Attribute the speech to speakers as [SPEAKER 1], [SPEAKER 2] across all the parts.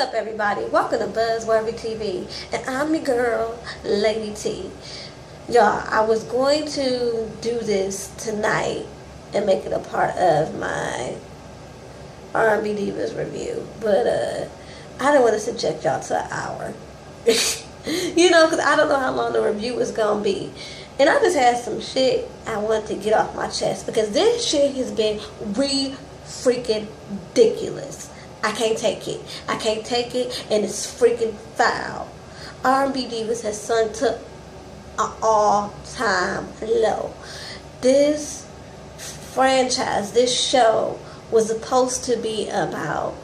[SPEAKER 1] up, everybody? Welcome to Buzzworthy TV, and I'm your girl, Lady T. Y'all, I was going to do this tonight and make it a part of my R&B Divas review, but I don't want to subject y'all to an hour. Because I don't know how long the review is going to be. And I just had some shit I wanted to get off my chest because this shit has been freaking ridiculous. I can't take it. I can't take it, and it's freaking foul. R&B Divas has sunk to an all-time low. This franchise, this show, was supposed to be about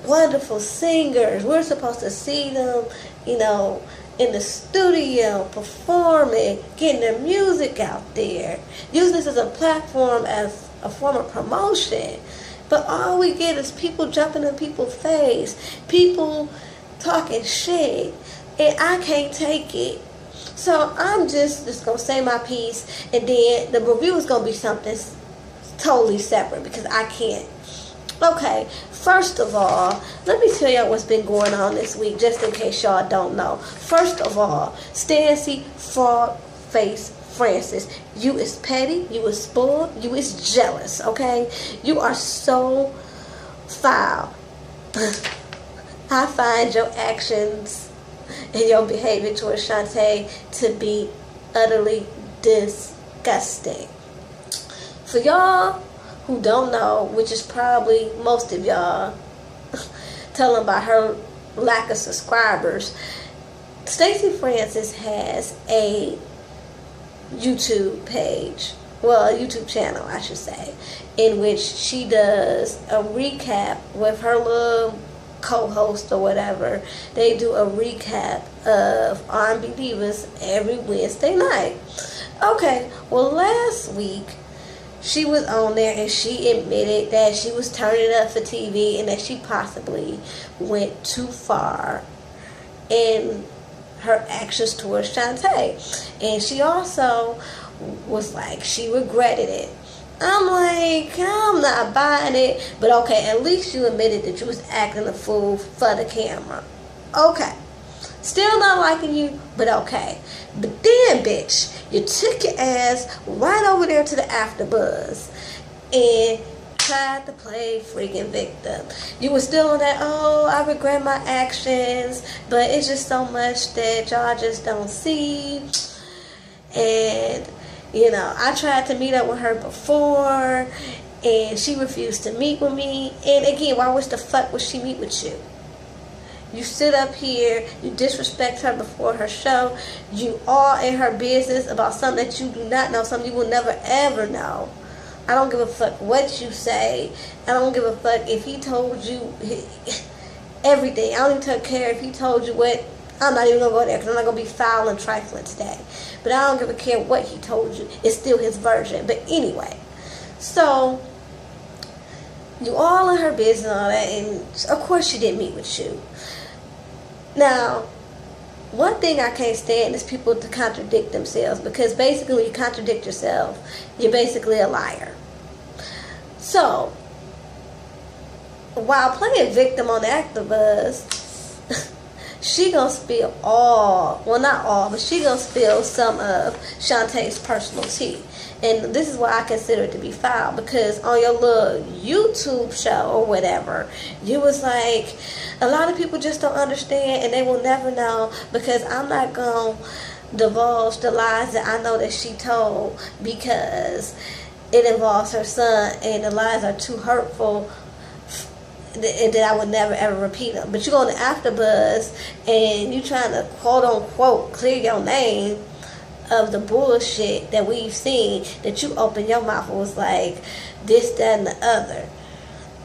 [SPEAKER 1] wonderful singers. We're supposed to see them, in the studio, performing, getting their music out there. Use this as a platform, as a form of promotion. But all we get is people jumping in people's face, people talking shit, and I can't take it. So I'm just going to say my piece, and then the review is going to be something totally separate because I can't. Okay, first of all, let me tell y'all what's been going on this week, just in case y'all don't know. First of all, Stancy Frog Face Francis, you is petty, you is spoiled, you is jealous, okay? You are so foul. I find your actions and your behavior towards Shantae to be utterly disgusting. For y'all who don't know, which is probably most of y'all, tell them about her lack of subscribers, Stacey Francis has a YouTube page, well, a YouTube channel, I should say, in which she does a recap with her little co-host or whatever. They do a recap of R&B Divas every Wednesday night. Okay, well, last week she was on there and she admitted that she was turning up for TV and that she possibly went too far in her actions towards Shantae. And she also was like, she regretted it. I'm like, I'm not buying it. But okay, at least you admitted that you was acting a fool for the camera. Okay. Still not liking you, but okay. But then, bitch, you took your ass right over there to the AfterBuzz and tried to play freaking victim. You were still on that, oh, I regret my actions, but it's just so much that y'all just don't see. And, I tried to meet up with her before, and she refused to meet with me. And again, why the fuck would she meet with you? You sit up here, you disrespect her before her show, you all in her business about something that you do not know, something you will never ever know. I don't give a fuck what you say. I don't give a fuck if he told you everything. I don't even care if he told you what. I'm not even going to go there because I'm not going to be foul and trifling today. But I don't give a care what he told you. It's still his version. But anyway, so you all in her business and all that, and of course she didn't meet with you. Now, one thing I can't stand is people to contradict themselves, because basically when you contradict yourself, you're basically a liar. So, while playing victim on the AfterBuzz, she gonna spill she gonna spill some of Shantae's personal tea. And this is why I consider it to be foul, because on your little YouTube show or whatever, you was like, a lot of people just don't understand and they will never know, because I'm not going to divulge the lies that I know that she told because it involves her son and the lies are too hurtful and that I would never ever repeat them. But you go to AfterBuzz and you trying to quote unquote clear your name of the bullshit that we've seen, that you open your mouth and was like this, that, and the other.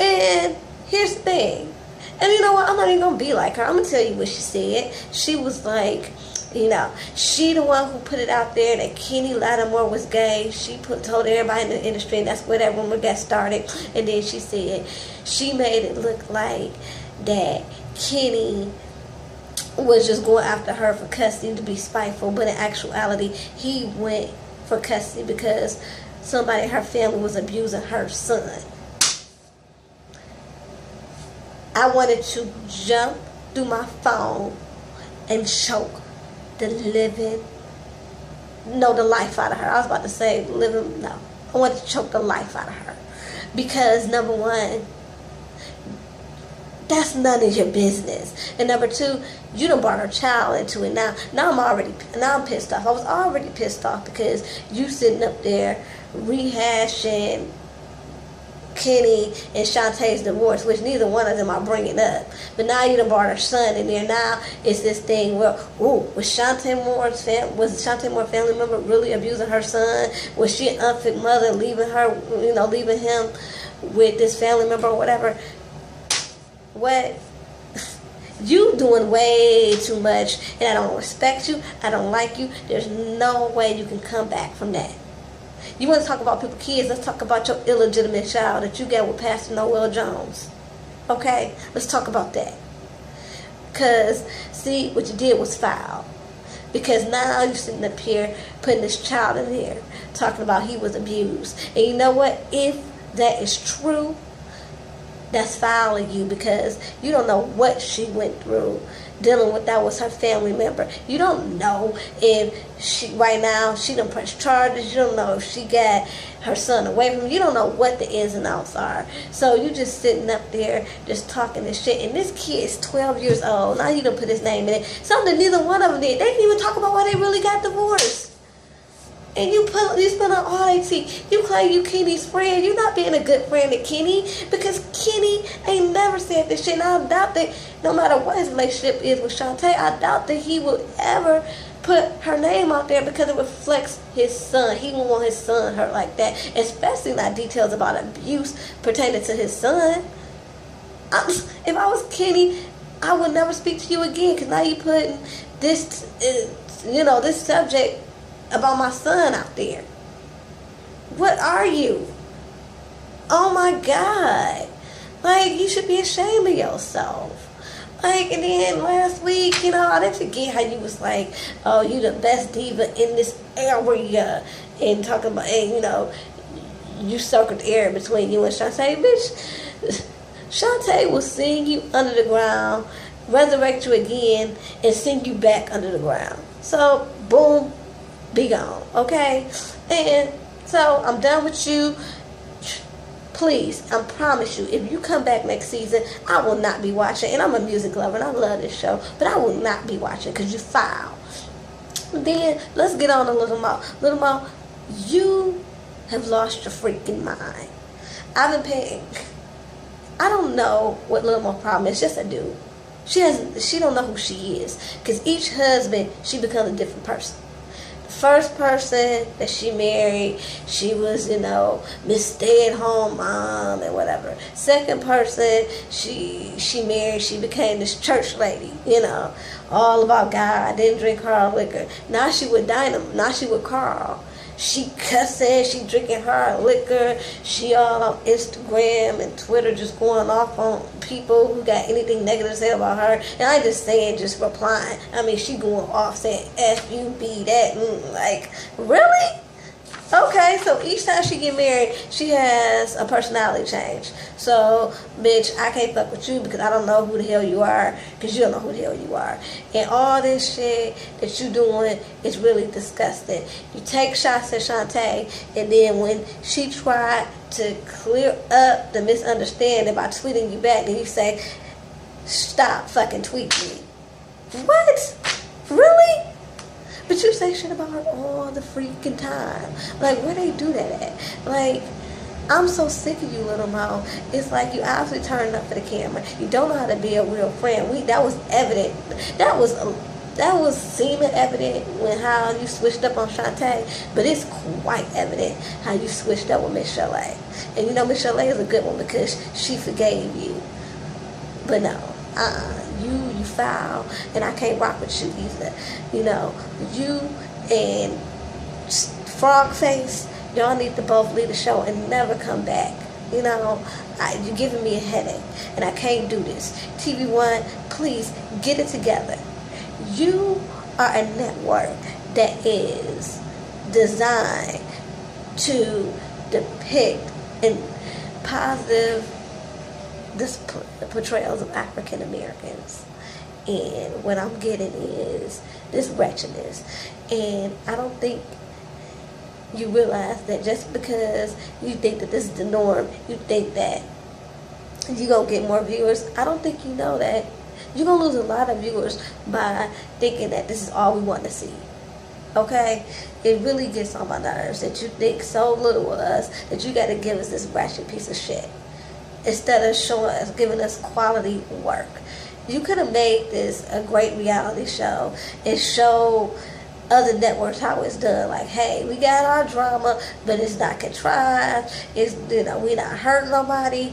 [SPEAKER 1] And here's the thing, and you know what, I'm not even gonna be like her. I'm gonna tell you what she said. She was like, she the one who put it out there that Kenny Lattimore was gay. She told everybody in the industry, and that's where that rumor got started. And then she said she made it look like that Kenny was just going after her for custody to be spiteful, but in actuality he went for custody because somebody in her family was abusing her son. I wanted to jump through my phone and choke the life out of her. I was about to say no. I wanted to choke the life out of her. Because number one, that's none of your business. And number two, you done brought her child into it. Now I'm pissed off. I was already pissed off because you sitting up there rehashing Kenny and Shantae's divorce, which neither one of them are bringing up. But now you done brought her son in there. Now it's this thing where, was Shantae Moore's family member really abusing her son? Was she an unfit mother leaving him with this family member or whatever? What? You doing way too much, and I don't respect you. I don't like you. There's no way you can come back from that. You want to talk about people's kids? Let's talk about your illegitimate child that you got with Pastor Noel Jones. Okay? Let's talk about that. Because, see, what you did was foul. Because now you're sitting up here putting this child in here, talking about he was abused. And you know what? If that is true, that's foul of you, because you don't know what she went through dealing with that was her family member. You don't know if she done pressed charges. You don't know if she got her son away from you. You don't know what the ins and outs are. So you just sitting up there just talking this shit, and this kid is 12 years old. Now you done put his name in it. Something neither one of them did. They didn't even talk about why they really got divorced. And you spend on all that tea. You claim you Kenny's friend. You're not being a good friend to Kenny, because Kenny ain't never said this shit. And I doubt that no matter what his relationship is with Shantae, I doubt that he will ever put her name out there, because it reflects his son. He won't want his son hurt like that, especially not details about abuse pertaining to his son. If I was Kenny, I would never speak to you again, because now you putting this, this subject about my son out there. What are you? Oh my God. Like, you should be ashamed of yourself. Like, and then last week, I didn't forget how you was like, oh, you the best diva in this area, and talking about, and you circled the air between you and Shantae. Bitch, Shantae will sing you under the ground, resurrect you again, and sing you back under the ground. So, boom, be gone, okay? And so I'm done with you. Please, I promise you, if you come back next season, I will not be watching. And I'm a music lover, and I love this show, but I will not be watching, because you foul. Then let's get on a little more. Little more, you have lost your freaking mind. I've been paying. I don't know what Little Mo problem is. Yes, I do. She don't know who she is, because each husband, she becomes a different person. First person that she married, she was, Miss Stay-at-Home Mom and whatever. Second person she married, she became this church lady, all about God, didn't drink hard liquor. Now she with Dynam, now she with Carl. She cussing, she drinking hard liquor, she all on Instagram and Twitter just going off on people who got anything negative to say about her. And I ain't just saying, just replying. I mean, she going off saying F you, be that, like, really? Okay, so each time she get married, she has a personality change. So, bitch, I can't fuck with you because I don't know who the hell you are, because you don't know who the hell you are. And all this shit that you doing is really disgusting. You take shots at Shantae, and then when she tried to clear up the misunderstanding by tweeting you back, then you say, stop fucking tweeting me. What? Really? But you say shit about her all the freaking time. Like, where they do that at? Like, I'm so sick of you, Little Mo. It's like you obviously turned up for the camera. You don't know how to be a real friend. That was evident. That was seeming evident when how you switched up on Shantae. But it's quite evident how you switched up with Miss Chalet. And Miss Chalet is a good one because she forgave you. But no, you foul, and I can't rock with you either. You and Frog Face, y'all need to both leave the show and never come back. You're giving me a headache, and I can't do this. TV One, please get it together. You are a network that is designed to depict in positive this portrayals of African Americans. And what I'm getting is this wretchedness. And I don't think you realize that just because you think that this is the norm, you think that you're going to get more viewers. I don't think you know that. You're going to lose a lot of viewers by thinking that this is all we want to see. Okay? It really gets on my nerves that you think so little of us that you got to give us this ratchet piece of shit instead of showing us, giving us quality work. You could have made this a great reality show and show other networks how it's done. Like, hey, we got our drama, but it's not contrived. It's, we're not hurting nobody.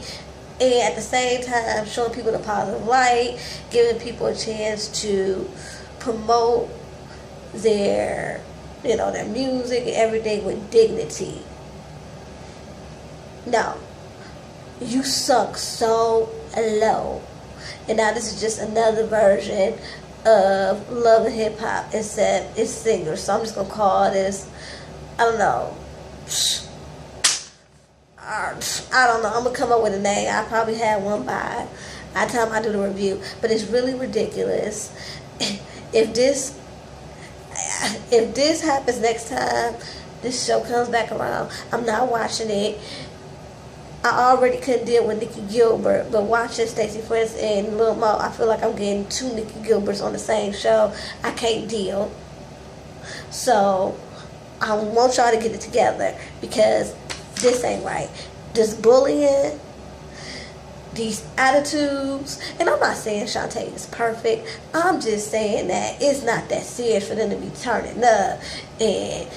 [SPEAKER 1] And at the same time, showing people the positive light, giving people a chance to promote their, their music and everything with dignity. No, you sunk so low. And now this is just another version of Love and Hip Hop, except it's singers. So I'm just going to call this, I don't know. I'm going to come up with a name. I probably had one by the time I do the review. But it's really ridiculous. If this happens next time, this show comes back around, I'm not watching it. I already couldn't deal with Nikki Gilbert, but watching Stacey Fritz and Lil Mo, I feel like I'm getting two Nikki Gilberts on the same show. I can't deal. So I want y'all to get it together because this ain't right. This bullying, these attitudes, and I'm not saying Shantae is perfect. I'm just saying that it's not that serious for them to be turning up. And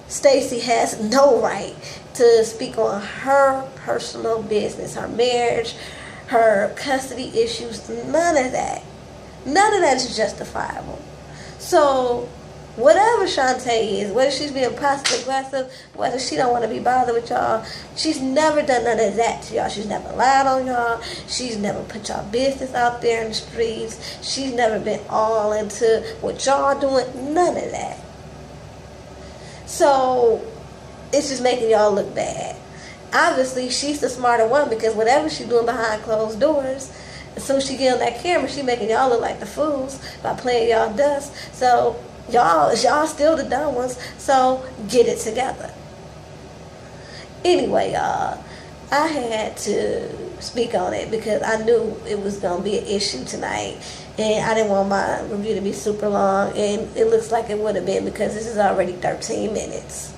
[SPEAKER 1] Stacey has no right to speak on her personal business, her marriage, her custody issues, none of that. None of that is justifiable. So, whatever Shantae is, whether she's being passive aggressive, whether she don't want to be bothered with y'all, she's never done none of that to y'all. She's never lied on y'all. She's never put y'all business out there in the streets. She's never been all into what y'all doing. None of that. So, it's just making y'all look bad. Obviously, she's the smarter one because whatever she's doing behind closed doors, as soon as she get on that camera, she making y'all look like the fools by playing y'all dust. So, y'all still the dumb ones. So, get it together. Anyway, y'all, I had to speak on it because I knew it was going to be an issue tonight. And I didn't want my review to be super long. And it looks like it would have been because this is already 13 minutes.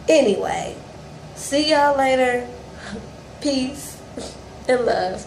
[SPEAKER 1] Anyway, see y'all later. Peace and love.